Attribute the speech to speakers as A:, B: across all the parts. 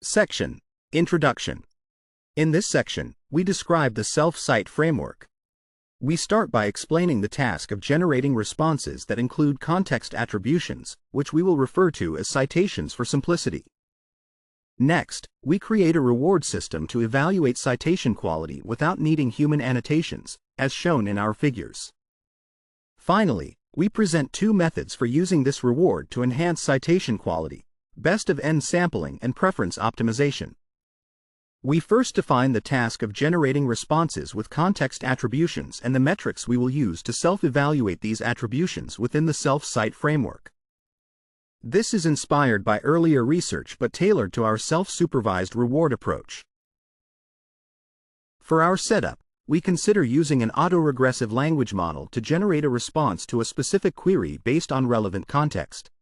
A: Section: Introduction. In this section, we describe the SelfCite framework. We start by explaining the task of generating responses that include context attributions, which we will refer to as citations for simplicity. Next, we create a reward system to evaluate citation quality without needing human annotations, as shown in our figures. Finally, we present two methods for using this reward to enhance citation quality: best-of-n sampling and preference optimization. We first define the task of generating responses with context attributions and the metrics we will use to self-evaluate these attributions within the SelfCite framework. This is inspired by earlier research but tailored to our self-supervised reward approach. For our setup, we consider using an autoregressive language model to generate a response to a specific query based on relevant context.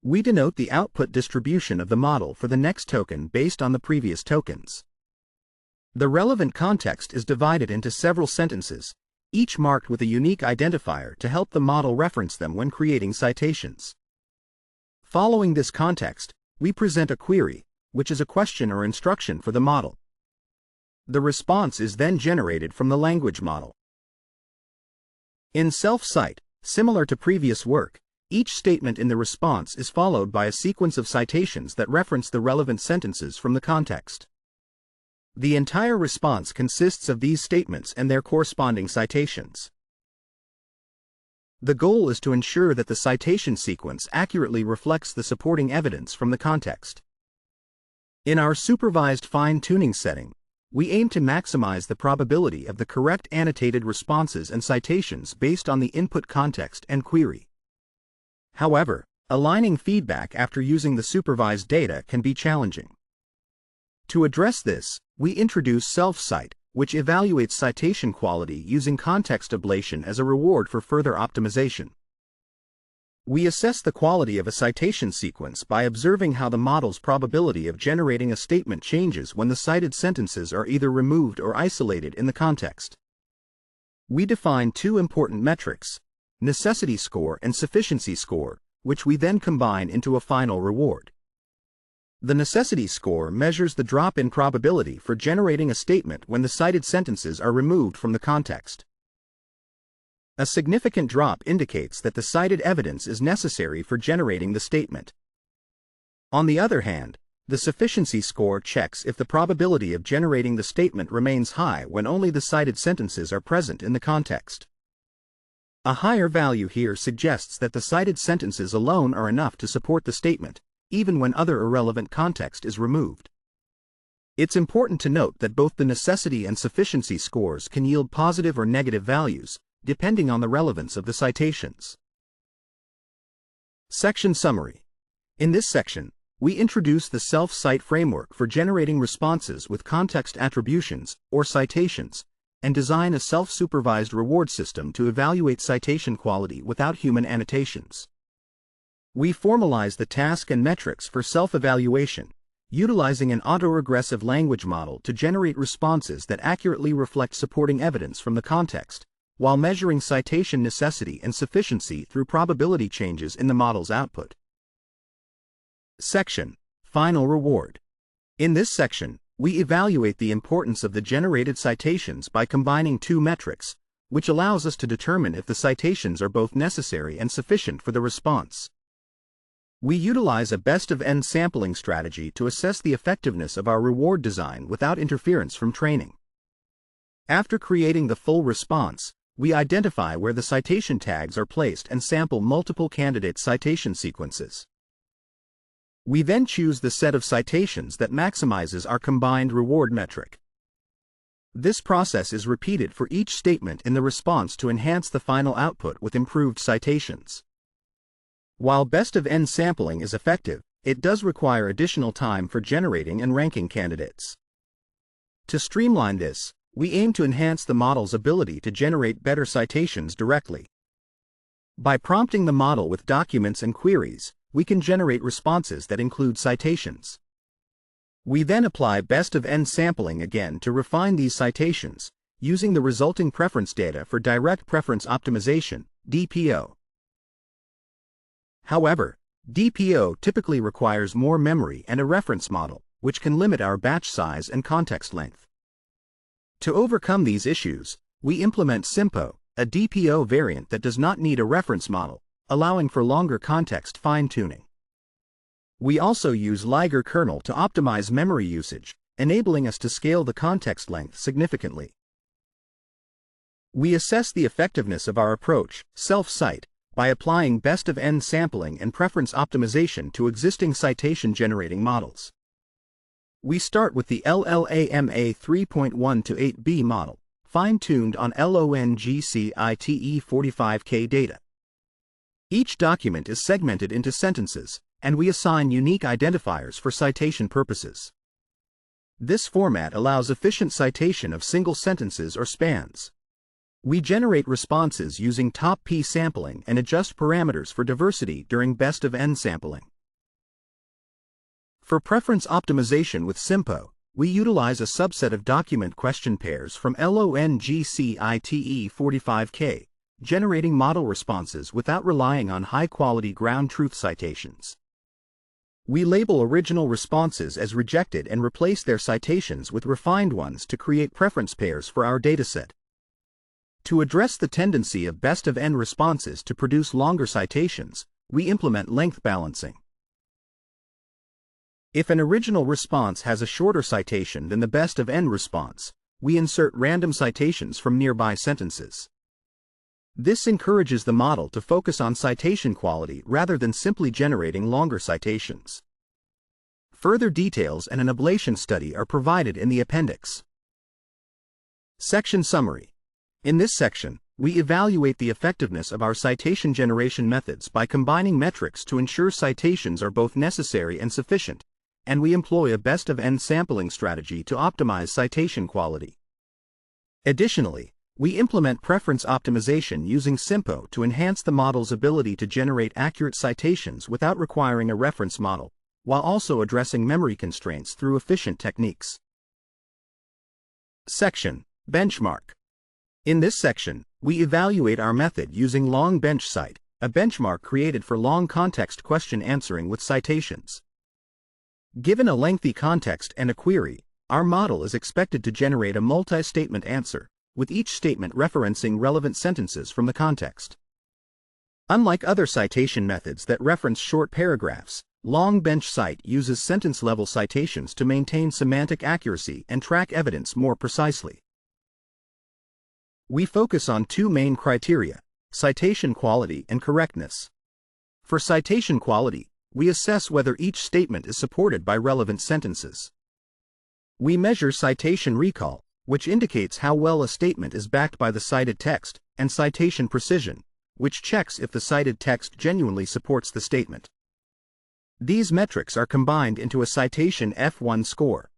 A: We denote the output distribution of the model for the next token based on the previous tokens. The relevant context is divided into several sentences, each marked with a unique identifier to help the model reference them when creating citations. Following this context, we present a query, which is a question or instruction for the model. The response is then generated from the language model. In SelfCite, similar to previous work, each statement in the response is followed by a sequence of citations that reference the relevant sentences from the context. The entire response consists of these statements and their corresponding citations. The goal is to ensure that the citation sequence accurately reflects the supporting evidence from the context. In our supervised fine-tuning setting, we aim to maximize the probability of the correct annotated responses and citations based on the input context and query. However, aligning feedback after using the supervised data can be challenging. To address this, we introduce SelfCite, which evaluates citation quality using context ablation as a reward for further optimization. We assess the quality of a citation sequence by observing how the model's probability of generating a statement changes when the cited sentences are either removed or isolated in the context. We define two important metrics: necessity score and sufficiency score, which we then combine into a final reward. The necessity score measures the drop in probability for generating a statement when the cited sentences are removed from the context. A significant drop indicates that the cited evidence is necessary for generating the statement. On the other hand, the sufficiency score checks if the probability of generating the statement remains high when only the cited sentences are present in the context. A higher value here suggests that the cited sentences alone are enough to support the statement, even when other irrelevant context is removed. It's important to note that both the necessity and sufficiency scores can yield positive or negative values, depending on the relevance of the citations. Section Summary. In this section, we introduce the SelfCite framework for generating responses with context attributions, or citations, and design a self-supervised reward system to evaluate citation quality without human annotations. We formalize the task and metrics for self-evaluation, utilizing an autoregressive language model to generate responses that accurately reflect supporting evidence from the context, while measuring citation necessity and sufficiency through probability changes in the model's output. Section: Final Reward. In this section, we evaluate the importance of the generated citations by combining two metrics, which allows us to determine if the citations are both necessary and sufficient for the response. We utilize a best-of-n sampling strategy to assess the effectiveness of our reward design without interference from training. After creating the full response, we identify where the citation tags are placed and sample multiple candidate citation sequences. We then choose the set of citations that maximizes our combined reward metric. This process is repeated for each statement in the response to enhance the final output with improved citations. While best-of-n sampling is effective, it does require additional time for generating and ranking candidates. To streamline this, we aim to enhance the model's ability to generate better citations directly. By prompting the model with documents and queries, we can generate responses that include citations. We then apply best-of-n sampling again to refine these citations, using the resulting preference data for direct preference optimization, DPO. However, DPO typically requires more memory and a reference model, which can limit our batch size and context length. To overcome these issues, we implement SimPo, a DPO variant that does not need a reference model, allowing for longer context fine-tuning. We also use Liger kernel to optimize memory usage, enabling us to scale the context length significantly. We assess the effectiveness of our approach, SelfCite, by applying best-of-n sampling and preference optimization to existing citation-generating models. We start with the LLAMA 3.1-8B model, fine-tuned on LONGCITE 45K data. Each document is segmented into sentences, and we assign unique identifiers for citation purposes. This format allows efficient citation of single sentences or spans. We generate responses using top P sampling and adjust parameters for diversity during best-of-n sampling. For preference optimization with SimPo, we utilize a subset of document question pairs from LONGCITE 45K, generating model responses without relying on high-quality ground truth citations. We label original responses as rejected and replace their citations with refined ones to create preference pairs for our dataset. To address the tendency of best-of-n responses to produce longer citations, we implement length balancing. If an original response has a shorter citation than the best-of-n response, we insert random citations from nearby sentences. This encourages the model to focus on citation quality rather than simply generating longer citations. Further details and an ablation study are provided in the appendix. Section Summary. In this section, we evaluate the effectiveness of our citation generation methods by combining metrics to ensure citations are both necessary and sufficient, and we employ a best-of-n sampling strategy to optimize citation quality. Additionally, we implement preference optimization using SimPo to enhance the model's ability to generate accurate citations without requiring a reference model, while also addressing memory constraints through efficient techniques. Section: Benchmark. In this section, we evaluate our method using long bench cite, a benchmark created for long context question answering with citations. Given a lengthy context and a query, our model is expected to generate a multi-statement answer, with each statement referencing relevant sentences from the context. Unlike other citation methods that reference short paragraphs, long bench cite uses sentence-level citations to maintain semantic accuracy and track evidence more precisely. We focus on two main criteria: citation quality and correctness. For citation quality, we assess whether each statement is supported by relevant sentences. We measure citation recall, which indicates how well a statement is backed by the cited text, and citation precision, which checks if the cited text genuinely supports the statement. These metrics are combined into a citation F1 score.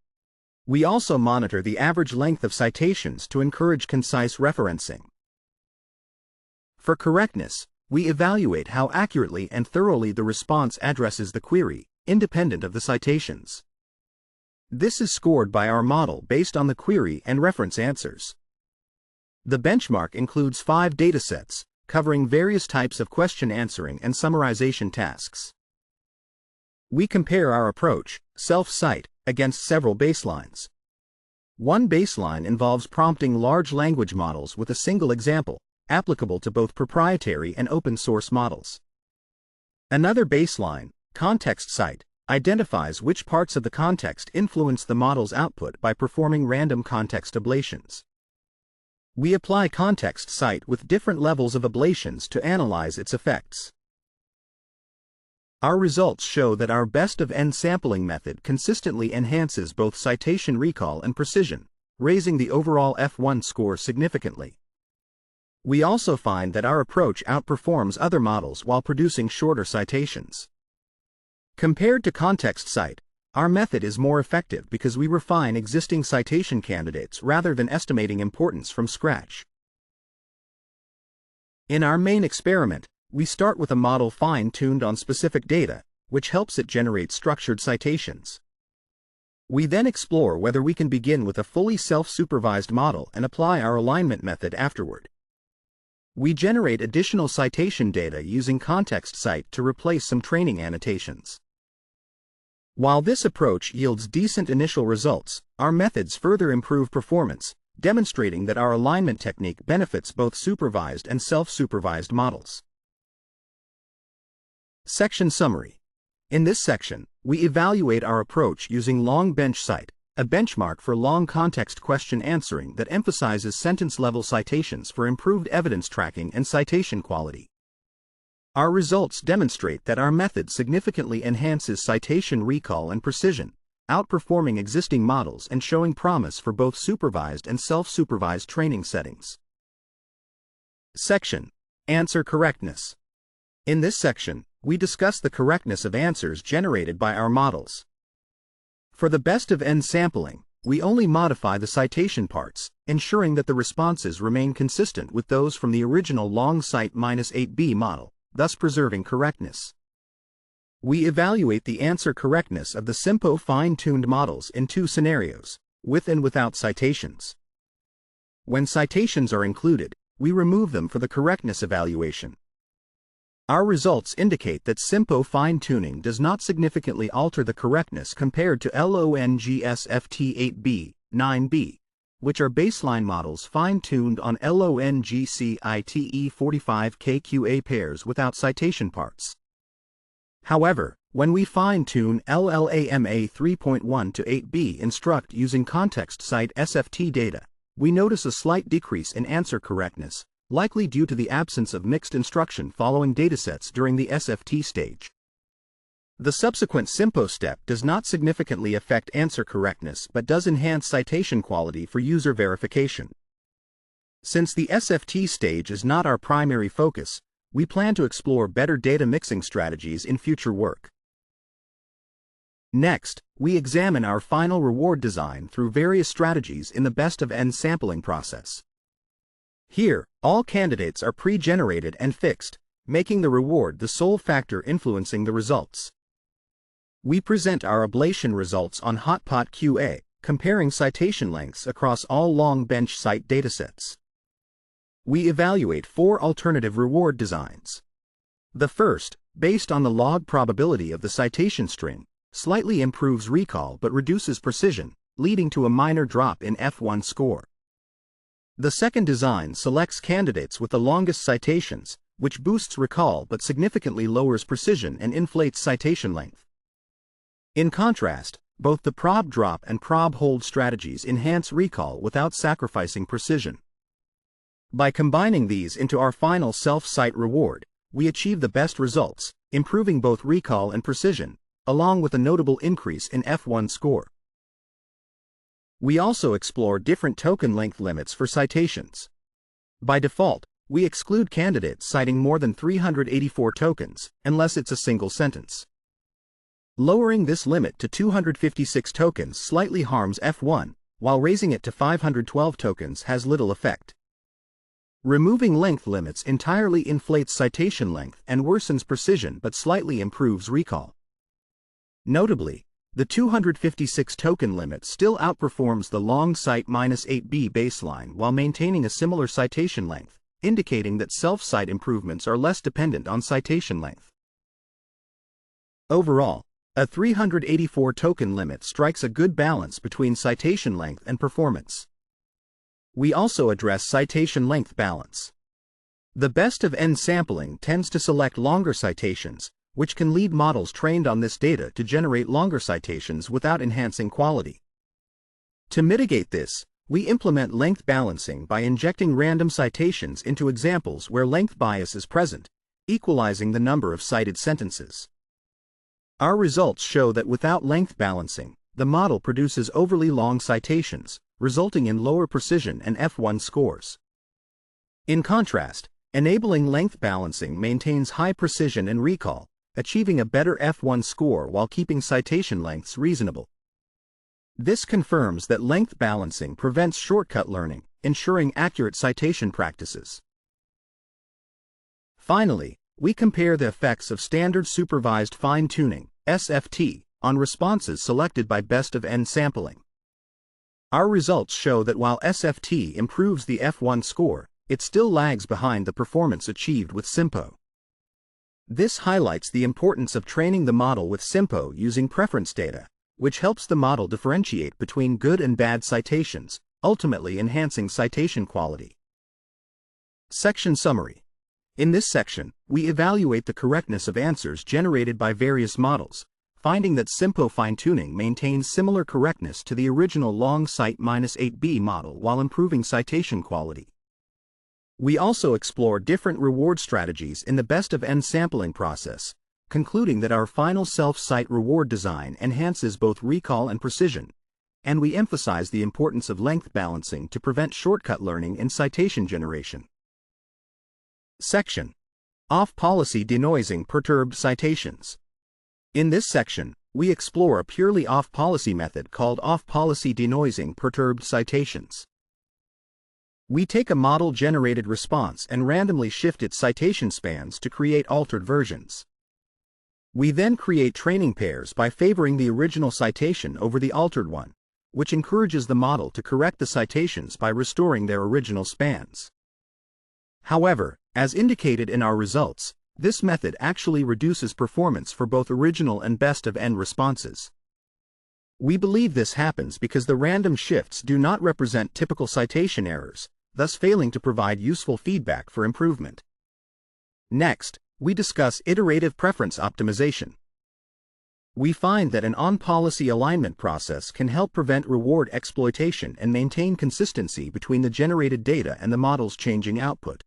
A: We also monitor the average length of citations to encourage concise referencing. For correctness, we evaluate how accurately and thoroughly the response addresses the query, independent of the citations. This is scored by our model based on the query and reference answers. The benchmark includes 5 datasets, covering various types of question answering and summarization tasks. We compare our approach, SelfCite, against several baselines. One baseline involves prompting large language models with a single example, applicable to both proprietary and open-source models. Another baseline, ContextCite, identifies which parts of the context influence the model's output by performing random context ablations. We apply ContextCite with different levels of ablations to analyze its effects. Our results show that our best-of-n sampling method consistently enhances both citation recall and precision, raising the overall F1 score significantly. We also find that our approach outperforms other models while producing shorter citations. Compared to ContextCite, our method is more effective because we refine existing citation candidates rather than estimating importance from scratch. In our main experiment, we start with a model fine-tuned on specific data, which helps it generate structured citations. We then explore whether we can begin with a fully self-supervised model and apply our alignment method afterward. We generate additional citation data using ContextCite to replace some training annotations. While this approach yields decent initial results, our methods further improve performance, demonstrating that our alignment technique benefits both supervised and self-supervised models. Section Summary. In this section, we evaluate our approach using Long Bench Cite, a benchmark for long context question answering that emphasizes sentence-level citations for improved evidence tracking and citation quality. Our results demonstrate that our method significantly enhances citation recall and precision, outperforming existing models and showing promise for both supervised and self-supervised training settings. Section: Answer Correctness. In this section, we discuss the correctness of answers generated by our models. For the best of n sampling, we only modify the citation parts, ensuring that the responses remain consistent with those from the original long cite-8b model, thus preserving correctness. We evaluate the answer correctness of the SIMPO fine-tuned models in two scenarios, with and without citations. When citations are included, we remove them for the correctness evaluation. Our results indicate that SIMPO fine-tuning does not significantly alter the correctness compared to LONGSFT8B, 9B, which are baseline models fine-tuned on LONGCITE45KQA pairs without citation parts. However, when we fine-tune LLAMA 3.1 to 8B instruct using context cite SFT data, we notice a slight decrease in answer correctness, likely due to the absence of mixed instruction following datasets during the SFT stage. The subsequent SIMPO step does not significantly affect answer correctness but does enhance citation quality for user verification. Since the SFT stage is not our primary focus, we plan to explore better data mixing strategies in future work. Next, we examine our final reward design through various strategies in the best of n sampling process. Here, all candidates are pre-generated and fixed, making the reward the sole factor influencing the results. We present our ablation results on Hotpot QA, comparing citation lengths across all long bench cite datasets. We evaluate 4 alternative reward designs. The first, based on the log probability of the citation string, slightly improves recall but reduces precision, leading to a minor drop in F1 score. The second design selects candidates with the longest citations, which boosts recall but significantly lowers precision and inflates citation length. In contrast, both the prob drop and prob hold strategies enhance recall without sacrificing precision. By combining these into our final SelfCite reward, we achieve the best results, improving both recall and precision, along with a notable increase in F1 score. We also explore different token length limits for citations. By default, we exclude candidates citing more than 384 tokens, unless it's a single sentence. Lowering this limit to 256 tokens slightly harms F1, while raising it to 512 tokens has little effect. Removing length limits entirely inflates citation length and worsens precision but slightly improves recall. Notably, the 256 token limit still outperforms the long cite-8b baseline while maintaining a similar citation length, indicating that SelfCite improvements are less dependent on citation length. Overall, a 384 token limit strikes a good balance between citation length and performance. We also address citation length balance. The best of n sampling tends to select longer citations, which can lead models trained on this data to generate longer citations without enhancing quality. To mitigate this, we implement length balancing by injecting random citations into examples where length bias is present, equalizing the number of cited sentences. Our results show that without length balancing, the model produces overly long citations, resulting in lower precision and F1 scores. In contrast, enabling length balancing maintains high precision and recall, achieving a better F1 score while keeping citation lengths reasonable. This confirms that length balancing prevents shortcut learning, ensuring accurate citation practices. Finally, we compare the effects of standard supervised fine-tuning, SFT, on responses selected by best of n sampling. Our results show that while SFT improves the F1 score, it still lags behind the performance achieved with SIMPO. This highlights the importance of training the model with SIMPO using preference data, which helps the model differentiate between good and bad citations, ultimately enhancing citation quality. Section Summary. In this section, we evaluate the correctness of answers generated by various models, finding that SIMPO fine-tuning maintains similar correctness to the original SelfCite-8b model while improving citation quality. We also explore different reward strategies in the best of n sampling process, concluding that our final SelfCite reward design enhances both recall and precision, and we emphasize the importance of length balancing to prevent shortcut learning in citation generation. Section. Off-policy denoising perturbed citations. In this section, we explore a purely off-policy method called off-policy denoising perturbed citations. We take a model-generated response and randomly shift its citation spans to create altered versions. We then create training pairs by favoring the original citation over the altered one, which encourages the model to correct the citations by restoring their original spans. However, as indicated in our results, this method actually reduces performance for both original and best of n responses. We believe this happens because the random shifts do not represent typical citation errors, thus failing to provide useful feedback for improvement. Next, we discuss iterative preference optimization. We find that an on-policy alignment process can help prevent reward exploitation and maintain consistency between the generated data and the model's changing output.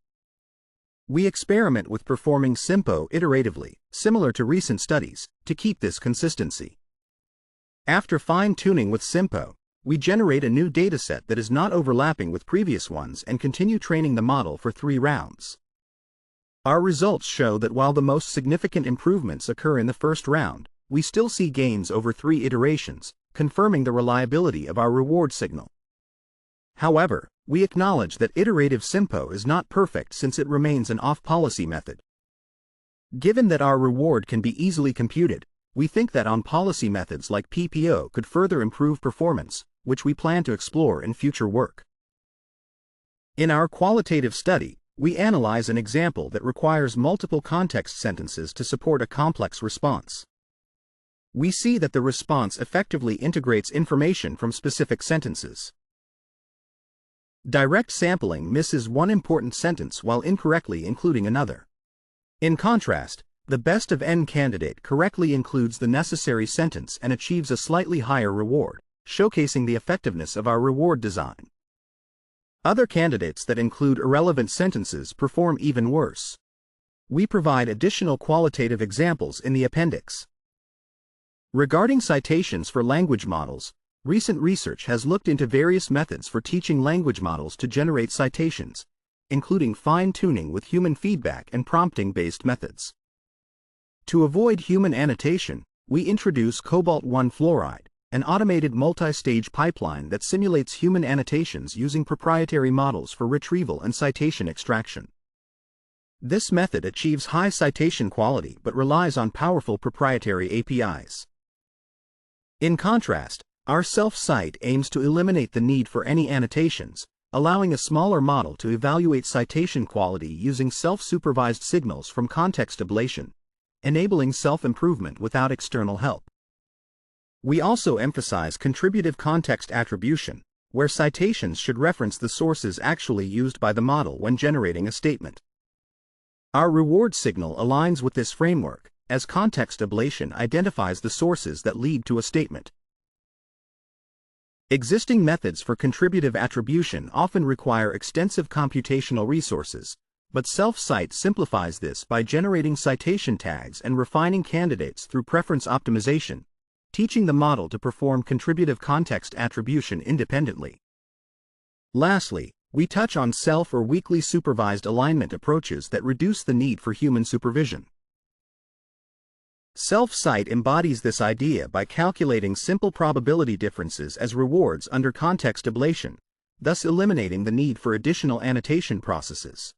A: We experiment with performing SIMPO iteratively, similar to recent studies, to keep this consistency. After fine-tuning with SIMPO, we generate a new dataset that is not overlapping with previous ones and continue training the model for 3 rounds. Our results show that while the most significant improvements occur in the first round, we still see gains over 3 iterations, confirming the reliability of our reward signal. However, we acknowledge that iterative SIMPO is not perfect since it remains an off-policy method. Given that our reward can be easily computed, we think that on-policy methods like PPO could further improve performance, which we plan to explore in future work. In our qualitative study, we analyze an example that requires multiple context sentences to support a complex response. We see that the response effectively integrates information from specific sentences. Direct sampling misses one important sentence while incorrectly including another. In contrast, the best of n candidate correctly includes the necessary sentence and achieves a slightly higher reward, showcasing the effectiveness of our reward design. Other candidates that include irrelevant sentences perform even worse. We provide additional qualitative examples in the appendix. Regarding citations for language models, recent research has looked into various methods for teaching language models to generate citations, including fine-tuning with human feedback and prompting-based methods. To avoid human annotation, we introduce cobalt-1 fluoride, an automated multi-stage pipeline that simulates human annotations using proprietary models for retrieval and citation extraction. This method achieves high citation quality but relies on powerful proprietary APIs. In contrast, our SelfCite aims to eliminate the need for any annotations, allowing a smaller model to evaluate citation quality using self-supervised signals from context ablation, enabling self-improvement without external help. We also emphasize contributive context attribution, where citations should reference the sources actually used by the model when generating a statement. Our reward signal aligns with this framework, as context ablation identifies the sources that lead to a statement. Existing methods for contributive attribution often require extensive computational resources, but SelfCite simplifies this by generating citation tags and refining candidates through preference optimization, teaching the model to perform contributive context attribution independently. Lastly, we touch on self- or weakly supervised alignment approaches that reduce the need for human supervision. SelfCite embodies this idea by calculating simple probability differences as rewards under context ablation, thus eliminating the need for additional annotation processes.